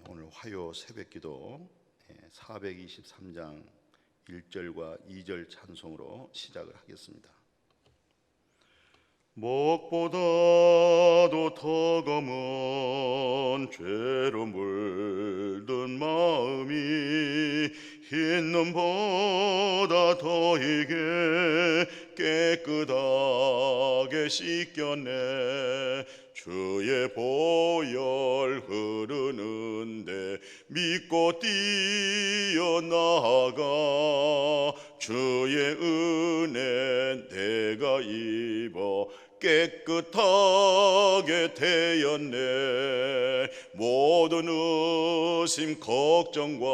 오늘 화요 새벽기도 423장 1절과 2절 찬송으로 시작을 하겠습니다. 목보다도 더 검은 죄로 물든 마음이 흰 눈보다 더 이게 깨끗하게 씻겼네. 주의 보혈 흐르는데 믿고 뛰어나가 주의 은혜 내가 입어 깨끗하게 되었네. 모든 의심 걱정과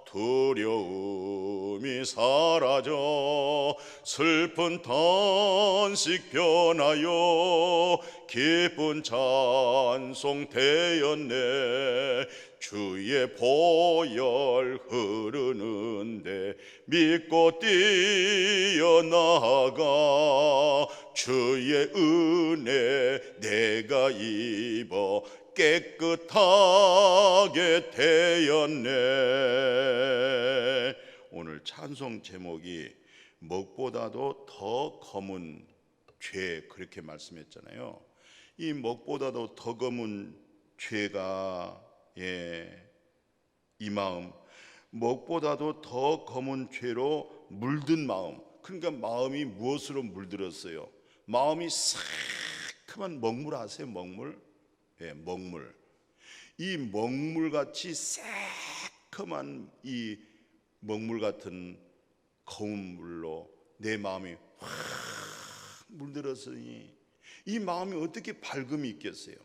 두려움이 사라져 슬픈 탄식 변하여 기쁜 찬송 되었네. 주의 보혈 흐르는데 믿고 뛰어나가 주의 은혜 내가 입어 깨끗하게 되었네. 오늘 찬송 제목이 먹보다도 더 검은 죄, 그렇게 말씀했잖아요. 이 먹보다도 더 검은 죄가 이 마음, 먹보다도 더 검은 죄로 물든 마음. 그러니까 마음이 무엇으로 물들었어요? 마음이 새카만 먹물 아세요? 먹물? 먹물. 이 먹물같이 새카만 이 먹물 같은 검은 물로 내 마음이 확 물들었으니 이 마음이 어떻게 밝음이 있겠어요?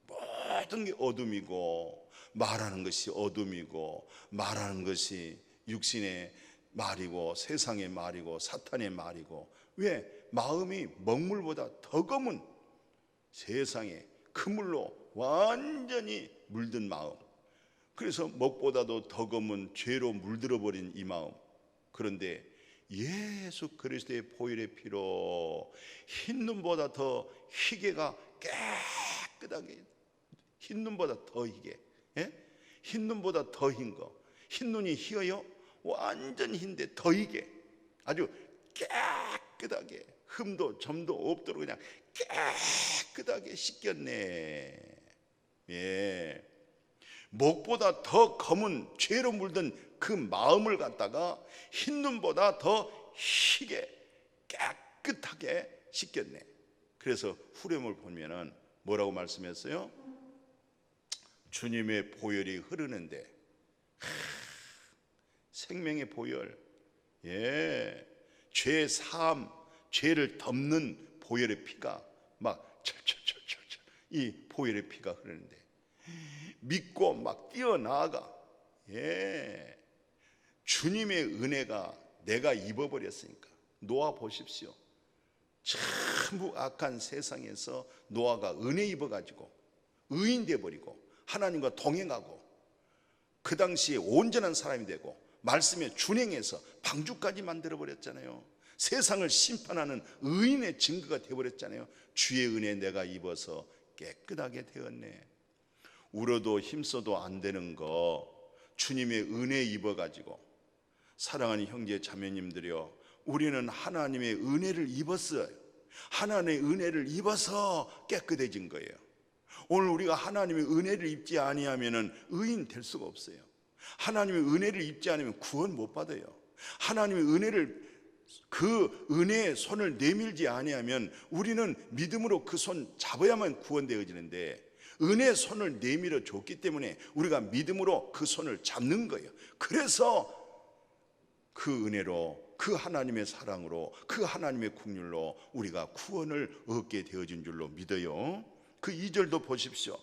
모든 게 어둠이고 말하는 것이 어둠이고 말하는 것이 육신의 말이고 세상의 말이고 사탄의 말이고, 왜? 마음이 먹물보다 더 검은 세상의 그물로 완전히 물든 마음. 그래서 먹보다도 더 검은 죄로 물들어버린 이 마음. 그런데 예수 그리스도의 보혈의 피로 흰 눈보다 더 희게가 깨끗하게, 흰 눈보다 더 희게, 흰 눈보다 더 흰 거. 흰 눈이 희어요? 완전 흰데 더 희게 아주 깨끗하게 흠도 점도 없도록 그냥 깨끗하게 씻겼네. 목보다 더 검은 죄로 물든 그 마음을 갖다가 흰 눈보다 더 희게 깨끗하게 씻겼네. 그래서 후렴을 보면은 뭐라고 말씀했어요? 주님의 보혈이 흐르는데, 생명의 보혈, 죄 사함, 죄를 덮는 보혈의 피가 막 철철철철 이 보혈의 피가 흐르는데 믿고 막 뛰어나가. 주님의 은혜가 내가 입어버렸으니까. 노아 보십시오. 전부 악한 세상에서 노아가 은혜 입어가지고 의인 되어버리고 하나님과 동행하고 그 당시에 온전한 사람이 되고 말씀에 준행해서 방주까지 만들어버렸잖아요. 세상을 심판하는 의인의 증거가 되어버렸잖아요. 주의 은혜 내가 입어서 깨끗하게 되었네. 울어도 힘써도 안 되는 거 주님의 은혜 입어가지고, 사랑하는 형제 자매님들이요, 우리는 하나님의 은혜를 입었어요. 하나님의 은혜를 입어서 깨끗해진 거예요. 오늘 우리가 하나님의 은혜를 입지 아니하면 의인 될 수가 없어요. 하나님의 은혜를 입지 않으면 구원 못 받아요. 하나님의 은혜를, 그 은혜의 손을 내밀지 아니하면 우리는 믿음으로 그 손 잡아야만 구원되어지는데, 은혜의 손을 내밀어 줬기 때문에 우리가 믿음으로 그 손을 잡는 거예요. 그래서 그 은혜로, 그 하나님의 사랑으로, 그 하나님의 긍휼로 우리가 구원을 얻게 되어진 줄로 믿어요. 그 2절도 보십시오.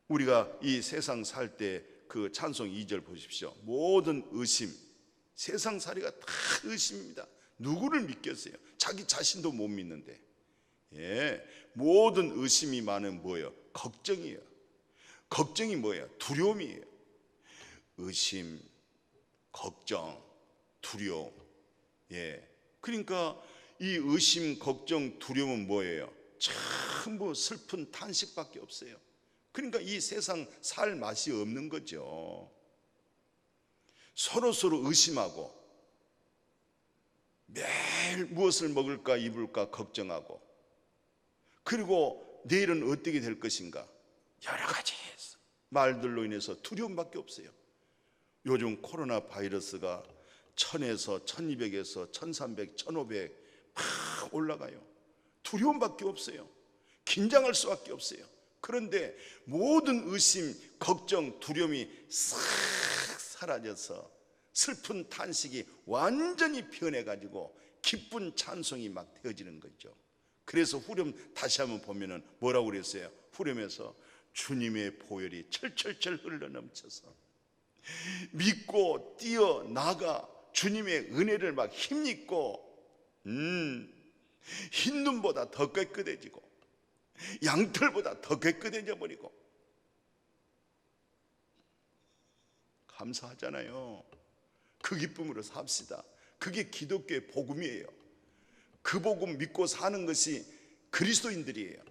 우리가 이 세상 살 때 그 찬송 2절 보십시오. 모든 의심, 세상 살이가 다 의심입니다. 누구를 믿겠어요? 자기 자신도 못 믿는데. 모든 의심이 많은 뭐예요? 걱정이에요. 걱정이 뭐예요? 두려움이에요. 의심, 걱정, 두려움. 그러니까 이 의심, 걱정, 두려움은 뭐예요? 전부 슬픈 탄식밖에 없어요. 그러니까 이 세상 살 맛이 없는 거죠. 서로 의심하고 매일 무엇을 먹을까 입을까 걱정하고, 그리고 내일은 어떻게 될 것인가, 여러 가지 말들로 인해서 두려움밖에 없어요. 요즘 코로나 바이러스가 1000에서 1200에서 1300, 1500 막 올라가요. 두려움밖에 없어요. 긴장할 수밖에 없어요. 그런데 모든 의심, 걱정, 두려움이 싹 사라져서 슬픈 탄식이 완전히 변해가지고 기쁜 찬송이 막 되어지는 거죠. 그래서 후렴 다시 한번 보면은 뭐라고 그랬어요? 후렴에서 주님의 보혈이 철철철 흘러넘쳐서 믿고 뛰어나가 주님의 은혜를 막 힘입고 흰눈보다 더 깨끗해지고 양털보다 더 깨끗해져 버리고, 감사하잖아요. 그 기쁨으로 삽시다. 그게 기독교의 복음이에요. 그 복음 믿고 사는 것이 그리스도인들이에요.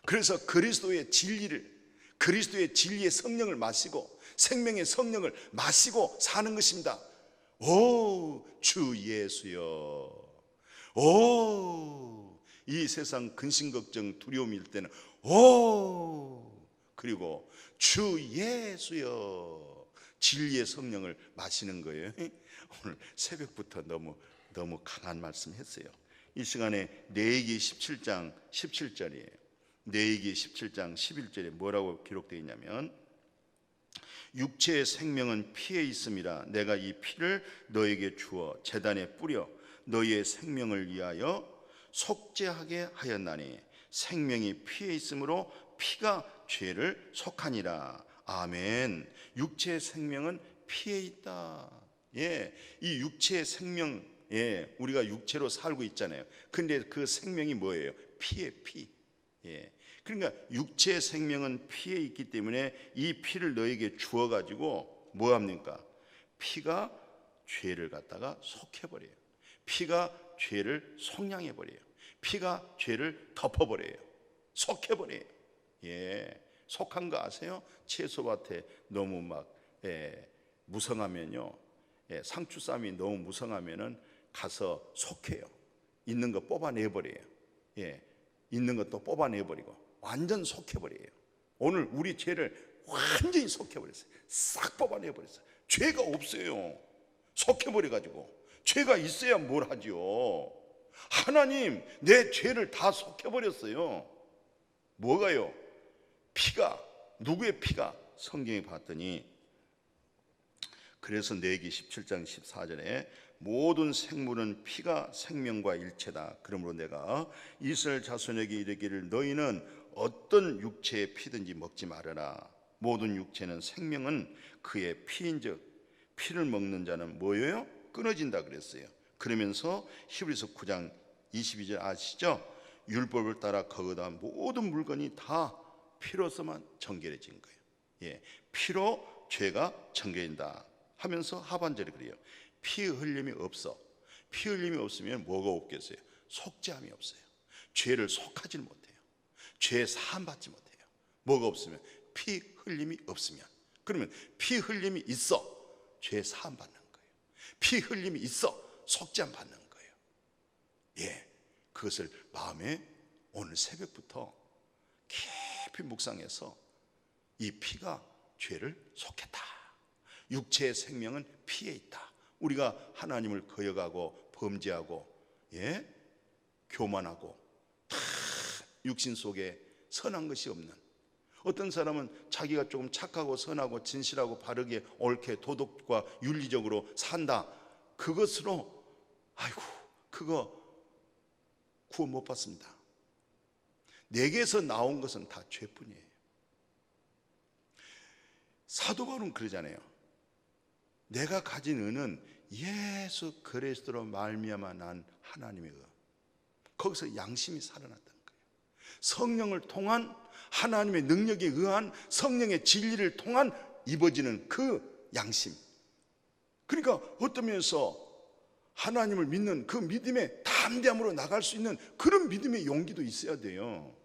그래서 그리스도의 진리의 성령을 마시고 생명의 성령을 마시고 사는 것입니다. 오, 주 예수여. 오, 이 세상 근심 걱정 두려움일 때는 오, 그리고 주 예수여, 진리의 성령을 마시는 거예요. 오늘 새벽부터 너무 강한 말씀 했어요. 이 시간에 레위기 17장 17절이에요. 레위기 17장 11절에 뭐라고 기록되어 있냐면, 육체의 생명은 피에 있음이라 내가 이 피를 너에게 주어 제단에 뿌려 너희의 생명을 위하여 속죄하게 하였나니 생명이 피에 있으므로 피가 죄를 속하니라. 아멘. 육체의 생명은 피에 있다. 예, 이 육체의 생명, 예, 우리가 육체로 살고 있잖아요. 근데 그 생명이 뭐예요? 피에 피. 예, 그러니까 육체의 생명은 피에 있기 때문에 이 피를 너에게 주어 가지고 뭐 합니까? 피가 죄를 갖다가 속해버려요. 피가 죄를 속량해버려요. 피가 죄를 덮어버려요. 속해버려요. 예, 속한 거 아세요? 채소밭에 너무 막 무성하면요, 상추쌈이 너무 무성하면은 가서 속해요. 있는 거 뽑아내버려요. 예, 있는 것도 뽑아내버리고 완전 속해버려요. 오늘 우리 죄를 완전히 속해버렸어요. 싹 뽑아내버렸어요. 죄가 없어요. 속해버려가지고. 죄가 있어야 뭘 하죠. 하나님, 내 죄를 다 속해버렸어요. 뭐가요? 피가. 누구의 피가? 성경에 봤더니, 그래서 레위기 17장 14절에 모든 생물은 피가 생명과 일체다. 그러므로 내가 이스라엘 자손에게 이르기를 너희는 어떤 육체의 피든지 먹지 말아라. 모든 육체는 생명은 그의 피인즉 피를 먹는 자는 뭐예요? 끊어진다 그랬어요. 그러면서 히브리서 9장 22절 아시죠? 율법을 따라 거기다 모든 물건이 다 피로서만 정결해진 거예요. 예, 피로 죄가 정결된다 하면서 하반절에 그래요. 피 흘림이 없어. 피 흘림이 없으면 뭐가 없겠어요? 속죄함이 없어요. 죄를 속하지 못해요. 죄 사함 받지 못해요. 뭐가 없으면? 피 흘림이 없으면. 그러면 피 흘림이 있어. 죄 사함 받는 거예요. 피 흘림이 있어. 속죄함 받는 거예요. 예, 그것을 마음에 오늘 새벽부터 깊이 묵상해서 이 피가 죄를 속했다. 육체의 생명은 피에 있다. 우리가 하나님을 거역하고 범죄하고, 예, 교만하고 다 육신 속에 선한 것이 없는, 어떤 사람은 자기가 조금 착하고 선하고 진실하고 바르게 옳게 도덕과 윤리적으로 산다. 그것으로 아이고 그거 구원 못 받습니다. 내게서 나온 것은 다 죄뿐이에요. 사도 바울은 그러잖아요. 내가 가진 은은 예수 그리스도로 말미암아 난 하나님의 은. 거기서 양심이 살아났다는 거예요. 성령을 통한 하나님의 능력에 의한 성령의 진리를 통한 입어지는 그 양심. 그러니까 어떤 면에서 하나님을 믿는 그 믿음의 담대함으로 나갈 수 있는 그런 믿음의 용기도 있어야 돼요.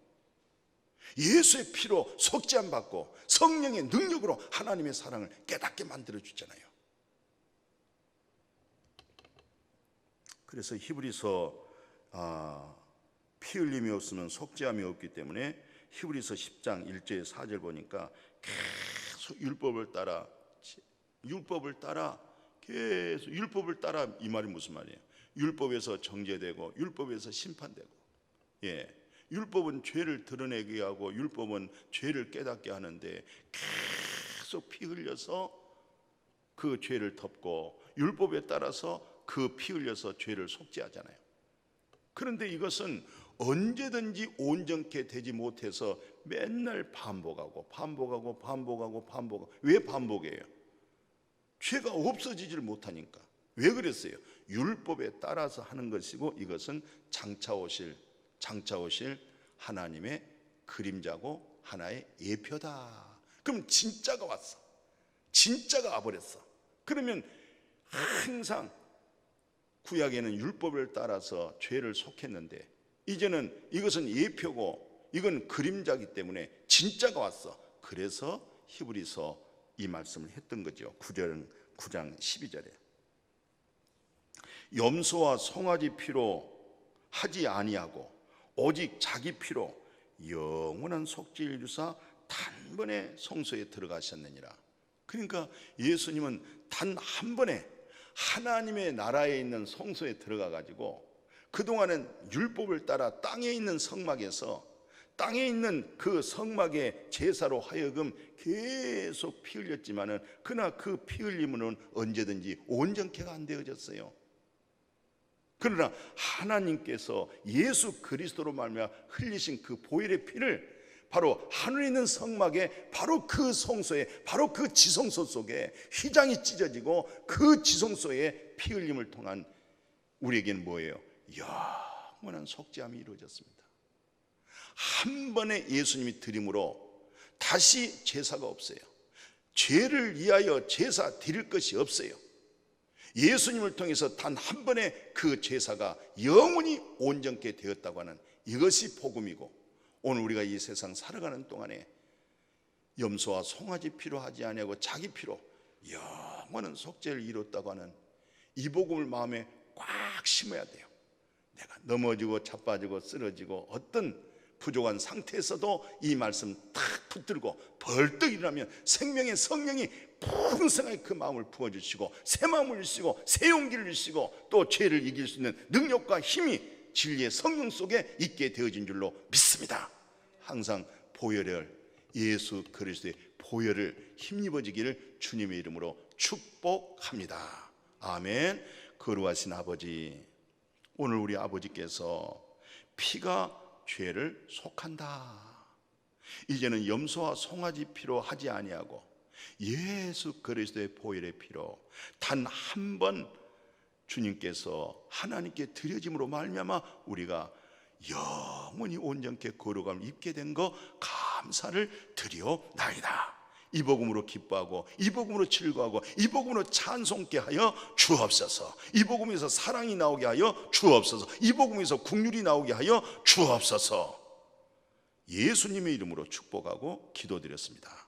예수의 피로 속죄함 받고 성령의 능력으로 하나님의 사랑을 깨닫게 만들어 주잖아요. 그래서 히브리서 피 흘림이 없으면 속죄함이 없기 때문에 히브리서 10장 1절 4절 보니까 계속 율법을 따라 계속 율법을 따라, 이 말이 무슨 말이에요? 율법에서 정죄되고 율법에서 심판되고, 율법은 죄를 드러내게 하고 율법은 죄를 깨닫게 하는데 계속 피 흘려서 그 죄를 덮고 율법에 따라서 그 피 흘려서 죄를 속죄하잖아요. 그런데 이것은 언제든지 온전케 되지 못해서 맨날 반복하고 왜 반복해요? 죄가 없어지질 못하니까. 왜 그랬어요? 율법에 따라서 하는 것이고 이것은 장차 오실 하나님의 그림자고 하나의 예표다. 그럼 진짜가 왔어. 진짜가 와버렸어. 그러면 항상 구약에는 율법을 따라서 죄를 속했는데 이제는 이것은 예표고 이건 그림자이기 때문에 진짜가 왔어. 그래서 히브리서 이 말씀을 했던 거죠. 9장 12절에 염소와 송아지 피로 하지 아니하고 오직 자기 피로 영원한 속죄를 주사 단번에 성소에 들어가셨느니라. 그러니까 예수님은 단 한 번에 하나님의 나라에 있는 성소에 들어가 가지고 그동안은 율법을 따라 땅에 있는 성막에서 땅에 있는 그 성막의 제사로 하여금 계속 피 흘렸지만은 그러나 그 피 흘림은 언제든지 온전케가 안 되어졌어요. 그러나 하나님께서 예수 그리스도로 말미암아 흘리신 그 보혈의 피를 바로 하늘에 있는 성막에 바로 그 성소에 바로 그 지성소 속에 휘장이 찢어지고 그 지성소에 피 흘림을 통한 우리에게는 뭐예요? 영원한 속죄함이 이루어졌습니다. 한 번에 예수님이 드림으로 다시 제사가 없어요. 죄를 위하여 제사 드릴 것이 없어요. 예수님을 통해서 단 한 번에 그 제사가 영원히 온전케 되었다고 하는 이것이 복음이고, 오늘 우리가 이 세상 살아가는 동안에 염소와 송아지 피로 하지 아니하고 자기 피로 영원한 속죄를 이뤘다고 하는 이 복음을 마음에 꽉 심어야 돼요. 내가 넘어지고 자빠지고 쓰러지고 어떤 부족한 상태에서도 이 말씀 탁 붙들고 벌떡 일어나면 생명의 성령이 풍성하게 그 마음을 부어주시고 새 마음을 주시고 새 용기를 주시고 또 죄를 이길 수 있는 능력과 힘이 진리의 성령 속에 있게 되어진 줄로 믿습니다. 항상 보혈을, 예수 그리스도의 보혈을 힘입어지기를 주님의 이름으로 축복합니다. 아멘. 거룩하신 아버지, 오늘 우리 아버지께서 피가 죄를 속한다. 이제는 염소와 송아지 피로 하지 아니하고 예수 그리스도의 보혈의 피로 단 한 번 주님께서 하나님께 드려짐으로 말미암아 우리가 영원히 온전케 거룩함을 입게 된 거 감사를 드리옵나이다. 이 복음으로 기뻐하고 이 복음으로 즐거워하고 이 복음으로 찬송케 하여 주옵소서. 이 복음에서 사랑이 나오게 하여 주옵소서. 이 복음에서 긍휼이 나오게 하여 주옵소서. 예수님의 이름으로 축복하고 기도드렸습니다.